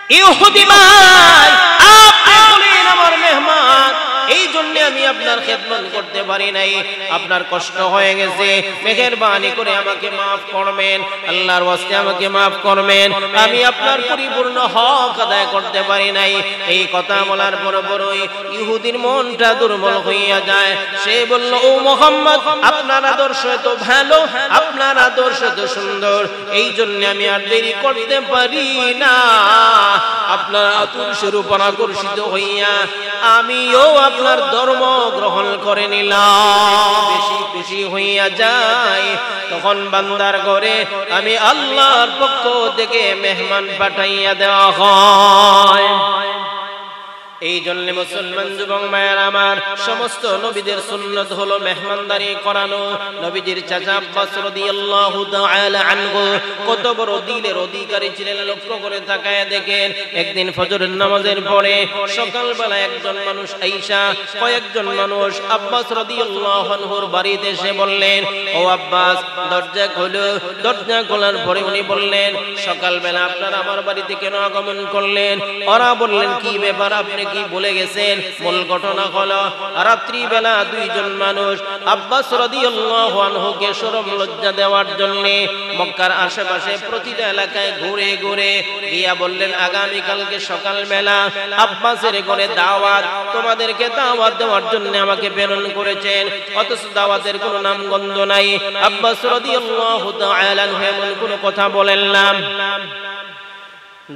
ইহুদি ভাই, আপনি বলেন আমার মেহমান, এই জন্য আমি আপনার খেদমত করতে পারি নাই, আপনার কষ্ট হয়ে গেছে, মেহেরবানি করে আমাকে মাফ করবেন, আল্লাহর ওয়াস্তে আমাকে মাফ করবেন, আমি আপনার পরিপূর্ণ হক আদায় করতে পারি নাই। এই কথা বলার পরই ইহুদির মনটা দুর্বল হইয়া যায়। সে বলল, ও মুহাম্মদ, আপনার আদর্শ তো ভালো, আপনার আদর্শ তো সুন্দর, এই জন্য আমি আর দেরি করতে পারি না। আপনার আদর্শের উপর আকর্ষিত হইয়া আমিও আপনার ধর্ম গ্রহণ করে নিলাম। বেশি খুশি হইয়া যায়, তখন বান্দার ঘরে আমি আল্লাহর পক্ষ থেকে মেহমান পাঠাইয়া দেওয়া হয়। এই জন্য মুসলমান যুবক ভাইয়েরা আমার, সমস্ত নবীদের সুন্নাত হলো মেহমানদারি করানো। নবীজির চাচা আব্বাস রাদিয়াল্লাহু তাআলা আনহু কত বড় দিলের অধিকারী ছিলেন, লক্ষ্য করে তাকায় দেখেন। একদিন ফজরের নামাজের পরে সকালবেলা একজন মানুষ আইসা, কয়েকজন মানুষ আব্বাস রাদিয়াল্লাহু আনহুর বাড়িতে এসে বললেন, ও আব্বাস, দরজা খোলো। দরজা খোলার পরে উনি বললেন, সকালবেলা আপনারা আমার বাড়িতে কেন আগমন করলেন? ওরা বললেন, কি ব্যাপার, আপনি কি ভুলে গেছেন? মূল ঘটনা হলো, রাত্রি বেলা দুইজন মানুষ আব্বাস রাদিয়াল্লাহু আনহুকে শরম লজ্জা দেওয়ার জন্য মক্কার আশেপাশে প্রতিটা এলাকায় ঘুরে ঘুরে গিয়া বললেন, আগামী কালকে সকালবেলা আব্বাসের ঘরে দাওয়াত, তোমাদেরকে দাওয়াত দেওয়ার জন্য আমাকে প্রেরণ করেছেন, অথচ দাওয়াতের কোনো নামগন্ধ নাই। আব্বাস রাদিয়াল্লাহু তাআলা আনহু এমন কোনো কথা বলেন না।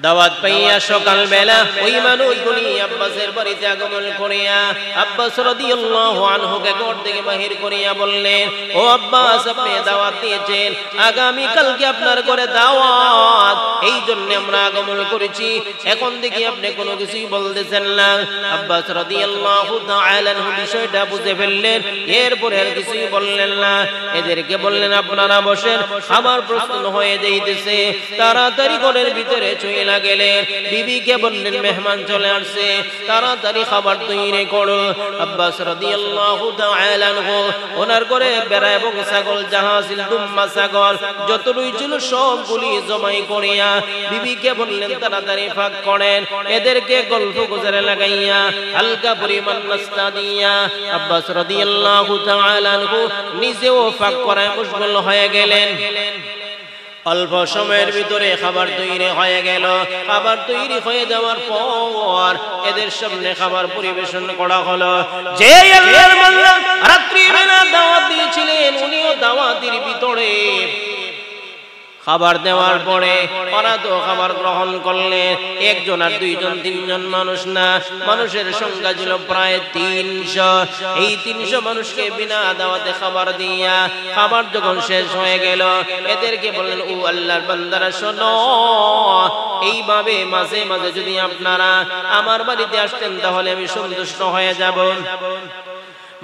দাওয়াত পাইয়া সকালবেলা ওই মানুষগুলি আব্বাসের বাড়িতে আগমন করিয়া আব্বাস রাদিয়াল্লাহু আনহুকে ঘর থেকে বাহির করিয়া বললেন, ও আব্বাস, আপনি দাওয়াত দিয়েছেন, আগামী কালকে আপনার ঘরে দাওয়াত, এই জন্য আমরা আগমন করেছি, এখন দেখি আপনি কোনো কিছুই বলতেছেন না। আব্বাস রাদিয়াল্লাহু তাআলা আনহু বিষয়টা বুঝে ফেললেন, এরপরে আর কিছুই বললেন না। এদেরকে বললেন, আপনারা বসেন, আমার প্রশ্ন হয়ে যাইতেছে। তাড়াতাড়ি ঘরের ভিতরে চলে গেলেন, বিবিকে বললেন, মেহমান চলে আসছে, তাড়াতাড়ি খাবার তৈরি করো। আব্বাস রাদিয়াল্লাহু তাআলা আনহু ওনার ঘরে বেড়া এবং ছাগল যাহা ছিল, দুম্বা ছাগল যতটুকুই ছিল সবগুলি জমাই করিয়া বিবিকে বললেন, তাড়াতাড়ি ফাঁক করেন। এদেরকে গল্প গুজরে লাগাইয়া হালকা পরিমাণ নাস্তা দিয়া আব্বাস রাদিয়াল্লাহু তাআলা আনহু নিজেও ফাঁক করায় মশগুল হয়ে গেলেন। অল্প সময়ের ভিতরে খাবার তৈরি হয়ে গেল। খাবার তৈরি হয়ে যাওয়ার পর এদের সামনে খাবার পরিবেশন করা হলো। যে আল্লাহর বান্দা রাত্রিবেলা দাওয়াত দিয়েছিলেন, উনিও দাওয়াতের ভিতরে খাবার দেওয়ার পরে ওরা তো খাবার গ্রহণ করলেন। একজন আর দুইজন, তিনজন মানুষ না, মানুষের সংখ্যা ছিল প্রায় 300। এই 300 মানুষকে বিনা দাওয়াতে খাবার দিয়া খাবার যখন শেষ হয়ে গেল, এদেরকে বললেন, ও আল্লাহর বান্দারা, শোনো, এইভাবে মাঝে মাঝে যদি আপনারা আমার বাড়িতে আসতেন তাহলে আমি সন্তুষ্ট হয়ে যাব।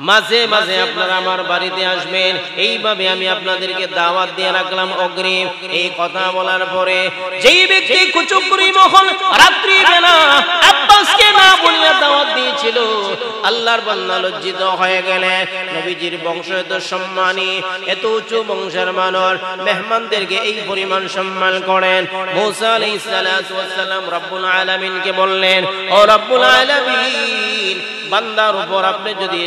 মাঝে মাঝে আপনারা আমার বাড়িতে আসবেন, এইভাবে আমি আপনাদেরকে দাওয়াত দিয়ে রাখলাম অগ্রিম। এই কথা বলার পরে যেই ব্যক্তি কুচুকুরি মহল রাত্রিবেলা আব্বাসকে না বলিয়া দাওয়াত দিয়েছিল, আল্লাহর বান্দা লজ্জিত হয়ে গেলেন। নবীজির বংশ এত সম্মানী, এত উঁচু বংশের মানুষ মেহমানদেরকে এই পরিমাণ সম্মান করেন। মূসা আলাইহিস সালাতু ওয়াস সালাম রব্বুল আলামিনকে বললেন, ও রব্বুল আলামিন, বান্দার উপর আপনি যদি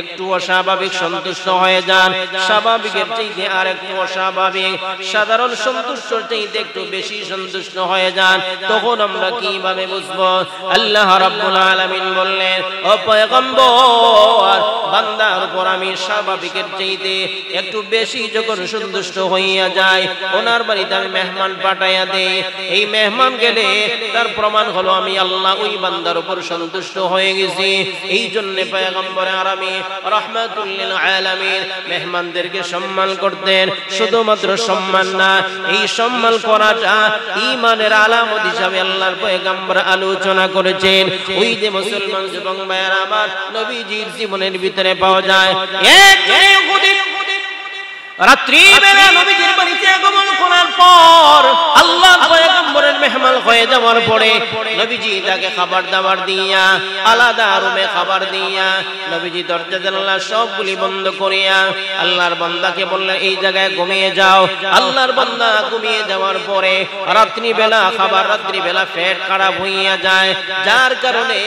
একটু অস্বাভাবিক সন্তুষ্ট হয়ে যান, স্বাভাবিকের চাইতে আর একটু অস্বাভাবিক, সাধারণ সন্তুষ্টর চাইতে একটু বেশি সন্তুষ্ট হয়ে যান, তখন আমরা কিভাবে বুঝবো? আল্লাহ রাব্বুল আলামিন বললেন, ও পয়গম্বর, বান্দার উপর আমি স্বাভাবিকের চাইতে একটু বেশি যখন সন্তুষ্ট হইয়া যায়, ওনার বাড়িতে আমি মেহমান পাঠাইয়া দেই। এই মেহমান গেলে তার প্রমাণ হলো আমি আল্লাহ ওই বান্দার উপর সন্তুষ্ট হয়ে গেছি। এই জন্য পয়গম্বর আরামি রাহমাতুল লিল আলামিন মেহমানদেরকে সম্মান করতেন। শুধুমাত্র সম্মান না, এই সম্মান করাটা ঈমানের আলামত হিসাবে আল্লাহর পয়গম্বর আলোচনা করেছেন। ওই যে মুসলমান যুবক ভাইয়েরা আমার, নবীজির জীবনের ভিতরে পাওয়া যায় এক ইহুদি রাত্রিবেলা নবীজির বাড়িতে আগমন করার পর আল্লাহর পয়গম্বরের মেহমান হয়ে যাওয়ার পরে নবীজি তাকে খাবার দাবার দিয়া আলাদা রুমে খাবার দিয়া নবীজি দরজা জানালা সবগুলি বন্ধ করিয়া আল্লাহর বান্দাকে বললেন এই জায়গায় ঘুমিয়ে যাও। আল্লাহর বান্দা ঘুমিয়ে যাওয়ার পরে রাত্রিবেলা খাবার রাত্রিবেলা পেট খারাপ হইয়া যায়, যার কারণে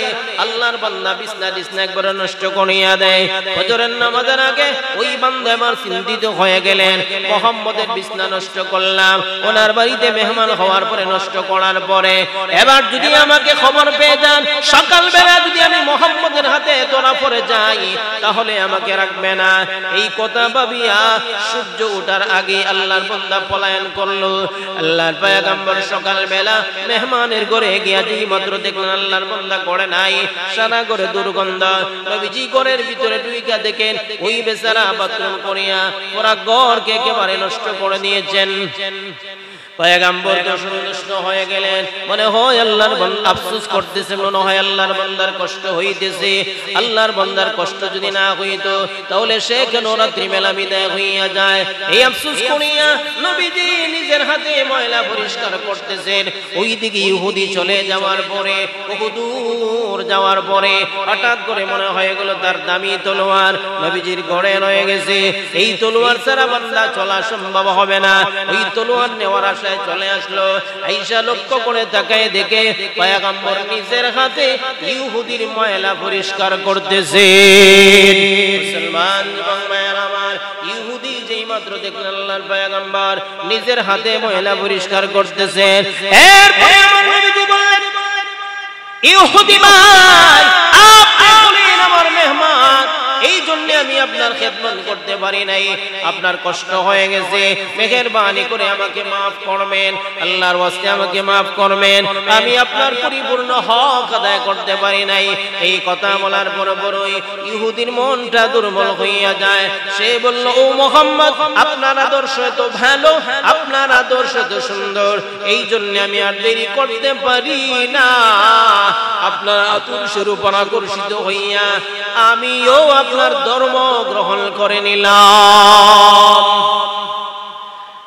আল্লাহর বান্দা বিছনা একবার নষ্ট করিয়া দেয়। ফজরের নামাজের আগে ওই বান্দা আমার চিন্তিত হয়ে গেলেন, মুহাম্মদের বিছনা নষ্ট করলাম, ওনার বাড়িতে মেহমান হওয়ার পরে নষ্ট করার পরে এবার যদি আমাকে খবর পেয়ে যান সকালবেলা যদি আমি মুহাম্মদের হাতে ধরা পড়ে যাই তাহলে আমাকে রাখবে না। এই কথা ভাবিয়া সূর্য ওঠার আগে আল্লাহর বান্দা পলায়ন করলো। আল্লাহর পয়গম্বর সকালবেলা মেহমানের ঘরে গিয়া যেই মাত্র দেখলেন আল্লাহর বান্দা ঘরে নাই, সারা ঘরে দুর্গন্ধ। নবীজি ঘরের ভিতরে ঢুইকা দেখেন ওই বেচারা বাথরুম করিয়া ওরা ঘরকে একেবারে নষ্ট করে দিয়েছেন। পয়গম্বর তো সন্তুষ্ট হয়ে গেলেন, মনে হয় আল্লাহর বান্দা আফসোস করতেছে, মনে হয় আল্লাহর বান্দার কষ্ট হইতেছে। আল্লাহর বান্দার কষ্ট যদি না হইতো তাহলে সে কেন রাত্রিবেলা বিদায় হইয়া যায়। এই আফসোস করিয়া নবীজি নিজের হাতে ময়লা পরিষ্কার করতেছেন। ওইদিকে ইহুদি চলে যাওয়ার পরে বহুদূর যাওয়ার পরে হঠাৎ করে মনে হয়ে গেল তার দামি তলোয়ার নবীজির ঘরে রয়ে গেছে। এই তলোয়ার ছাড়া বান্দা চলা সম্ভব হবে না। ওই তলোয়ার নেওয়ার আশায় চলে আসলো। আয়েশা লক্ষ্য করে তাকায় দেখে পয়গম্বর নিজের হাতে ইহুদির ময়লা পরিষ্কার করতেছে। মুসলমান এবং মায়ের আমার, ইহুদি যেই মাত্র দেখলেন আল্লাহর পয়গম্বর নিজের হাতে ময়লা পরিষ্কার করতেছেন, এরপরে আমার নবীজি বললেন, ইহুদি ভাই আপনি হলেন আমার মেহমান, এই জন্য আমি আপনার খেদমত করতে পারি নাই, আপনার কষ্ট হয়ে গেছে, মেহেরবানি করে আমাকে মাফ করবেন, আল্লাহর ওয়াস্তে আমাকে মাফ করবেন, আমি আপনার পরিপূর্ণ হক আদায় করতে পারি নাই। এই কথা বলার পর বড়ই ইহুদির মনটা দুর্বল হইয়া যায়। সে বলল, ও মুহাম্মদ আপনার আদর্শ এত ভালো, আপনার আদর্শ এত সুন্দর, এই জন্য আমি আর দেরি করতে পারি না। আপনার আদর্শের উপর আকর্ষিত হইয়া আমিও আপনার ধর্ম গ্রহণ করে নিলাম।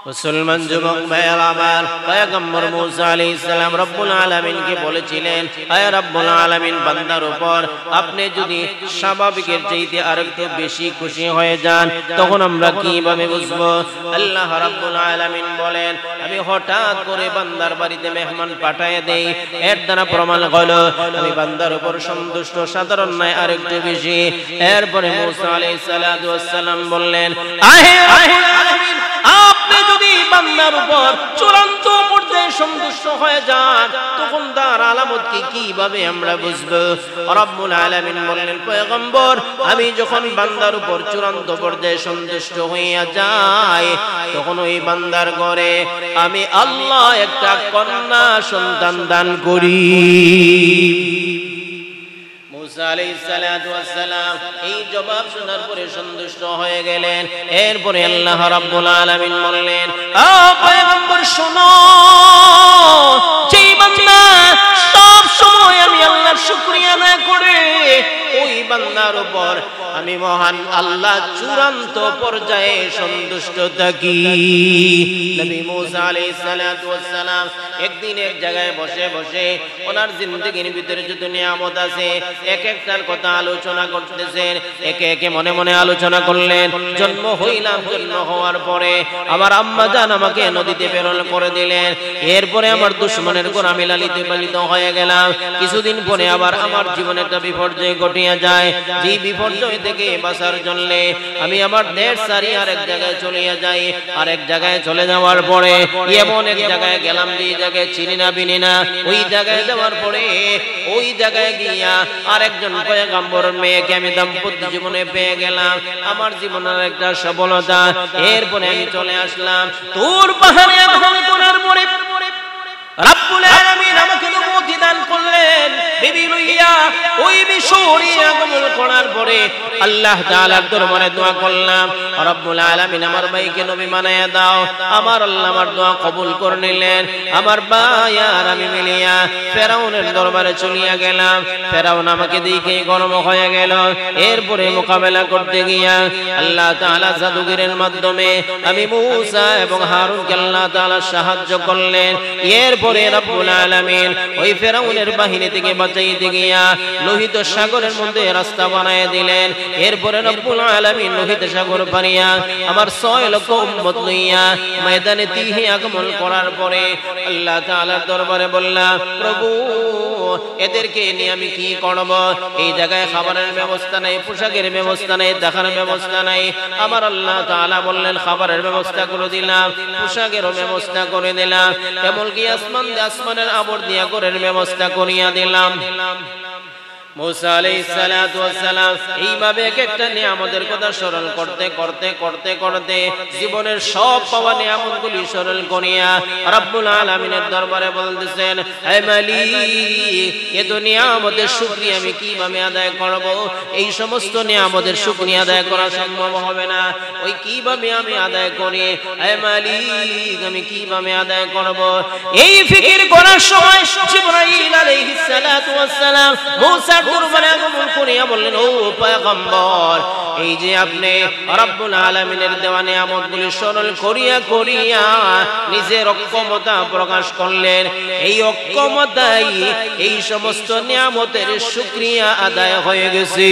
মুসলমান যুবক ভাইয়েরা আমার, পয়গম্বর মূসা আলাইহিস সালাম রব্বুল আলামিনকে বলেছিলেন, হে রব্বুল আলামিন, বান্দার উপর আপনি যদি স্বাভাবিকের চাইতে আরেকটু বেশি খুশি হয়ে যান তখন আমরা কিভাবে বুঝবো? আল্লাহ রাব্বুল আলামিন বলেন, আমি হঠাৎ করে বান্দার বাড়িতে মেহমান পাঠিয়ে দেই, এর দ্বারা প্রমাণ হলো আমি বান্দার উপর সন্তুষ্ট, সাধারণ নয় আরেকটু বেশি। এরপরে মূসা আলাইহিস সালাম বললেন, হে রব্বুল আলামিন, আপনি যদি বান্দার উপর চূড়ান্ত পর্যায়ে সন্তুষ্ট হয়ে যান তখন তার আলামত কিভাবে আমরা বুঝবো? রব্বুল আলামিন বললেন, পয়গম্বর আমি যখন বান্দার উপর চূড়ান্ত পর্যায়ে সন্তুষ্ট হইয়া যাই তখন ওই বান্দার ঘরে আমি আল্লাহ একটা কন্যা সন্তান দান করি। মুসা আলাইহিস সালাতু ওয়াস সালাম এই জবাব শোনার পরে সন্তুষ্ট হয়ে গেলেন। এরপরে আল্লাহ রাব্বুল আলামিন বললেন, ও পয়গম্বর শোনো, যেই বান্দা সব সময় আমি আল্লাহর শুকরিয়া না করে ওই বান্দার উপর আমি মহান আল্লাহ চূড়ান্ত পর্যায়ে সন্তুষ্ট থাকি। নবী মুসা আলাইহিস সালাতু ওয়াস সালাম একদিন এক জায়গায় বসে বসে ওনার জিন্দেগির ভিতরে যত নিয়ামত আছে এক একটার কথা আলোচনা করতেছেন, একে একে মনে মনে আলোচনা করলেন। জন্ম হইলাম, জন্ম হওয়ার পরে আমার আম্মা জান আমাকে নদীতে প্রেরণ করে দিলেন। এরপরে আমার দুশমনের ঘর আমি লালিত পালিত হয়ে গেলাম। কিছুদিন পরে আবার আমার জীবনে একটা বিপর্যয় ঘটিয়া যায়। যে বিপর্যয় থেকে বাঁচার জন্য আমি আমার দেশ ছাড়ি আরেক জায়গায় চলে যাই। আরেক জায়গায় চলে যাওয়ার পরে এমন এক জায়গায় গেলাম যে জায়গায় চিনি না বিনি না। ওই জায়গায় যাওয়ার পরে ওই জায়গায় গিয়া আরেকজন পয়গম্বরের মেয়েকে আমি দাম্পত্য জীবনে পেয়ে গেলাম। আমার জীবনের একটা সফলতা। এরপরে আমি চলে আসলাম তোর পাহাড়ে আগমন করার পরে রব্বুল আলামিন আমাকে অনুমতি দান করলেন, বিবি লইয়া ওই বিশ্ব শহরে আগমন করার পরে আল্লাহ তাআলার দরবারে দোয়া করলাম, রব্বুল আলামিন আমার ভাইকে নবী বানায়া দাও। আমার আল্লাহ আমার দোয়া কবুল করে নিলেন। আমার ভাই আর আমি মিলিয়া ফেরাউনের দরবারে চলিয়া গেলাম। ফেরাউন আমাকে দেখে গরম হয়ে গেল। এরপরে মোকাবেলা করতে গিয়া আল্লাহ তাআলা জাদুগিরের মাধ্যমে আমি মূসা এবং হারুনকে আল্লাহ তাআলা সাহায্য করলেন। এরপরে রব্বুল আলামিন ওই ফেরাউনের বাহিনী থেকে বাঁচাইতে গিয়া লোহিত সাগরের মধ্যে রাস্তা বানায় দিলেন। এরপরে রব্বুল আলামিন লোহিত সাগর পানিয়া আমার 6 লক্ষ উম্মত লইয়া ময়দানে তিহে আগমন করার পরে আল্লাহ তাআলার দরবারে বললাম, প্রভু এদেরকে নিয়ে আমি কি করব? এই জায়গায় খাবারের ব্যবস্থা নাই, পোশাকের ব্যবস্থা নাই, দেখার ব্যবস্থা নাই। আমার আল্লাহ তাআলা বললেন, খাবারের ব্যবস্থা করে দিলাম, পোশাকেরও ব্যবস্থা করে দিলাম, এমনকি আসমানের আবর দিয়া ঘরের ব্যবস্থা করিয়া দিলাম। মুসা আলাইহিস সালাতু ওয়াস সালাম এইভাবে এক একটা নিয়ামতের কথা স্মরণ করতে করতে করতে করতে জীবনের সব পাওয়া নিয়ামতগুলি স্মরণ করিয়া রব্বুল আলামিনের দরবারে বলতেছেন, হে মালিক, এত নিয়ামতের শুকরিয়া আমি কিভাবে আদায় করব? এই সমস্ত নিয়ামতের শুকরিয়া আদায় করা সম্ভব হবে না। ওই কিভাবে আমি আদায় করি? হে মালিক, আমি কিভাবে আদায় করব? এই ফিকির করার সময় জিবরাইল আলাইহিস সালাতু ওয়াস সালাম মুসা দরবারে আগমন করিয়া বললেন, ও পয়গম্বর, এই যে আপনি রব্বুল আলামিনের দেওয়া নিয়ামতগুলি স্মরণ করিয়া করিয়া নিজের অক্ষমতা প্রকাশ করলেন, এই অক্ষমতাই এই সমস্ত নিয়ামতের শুকরিয়া আদায় হয়ে গেছে।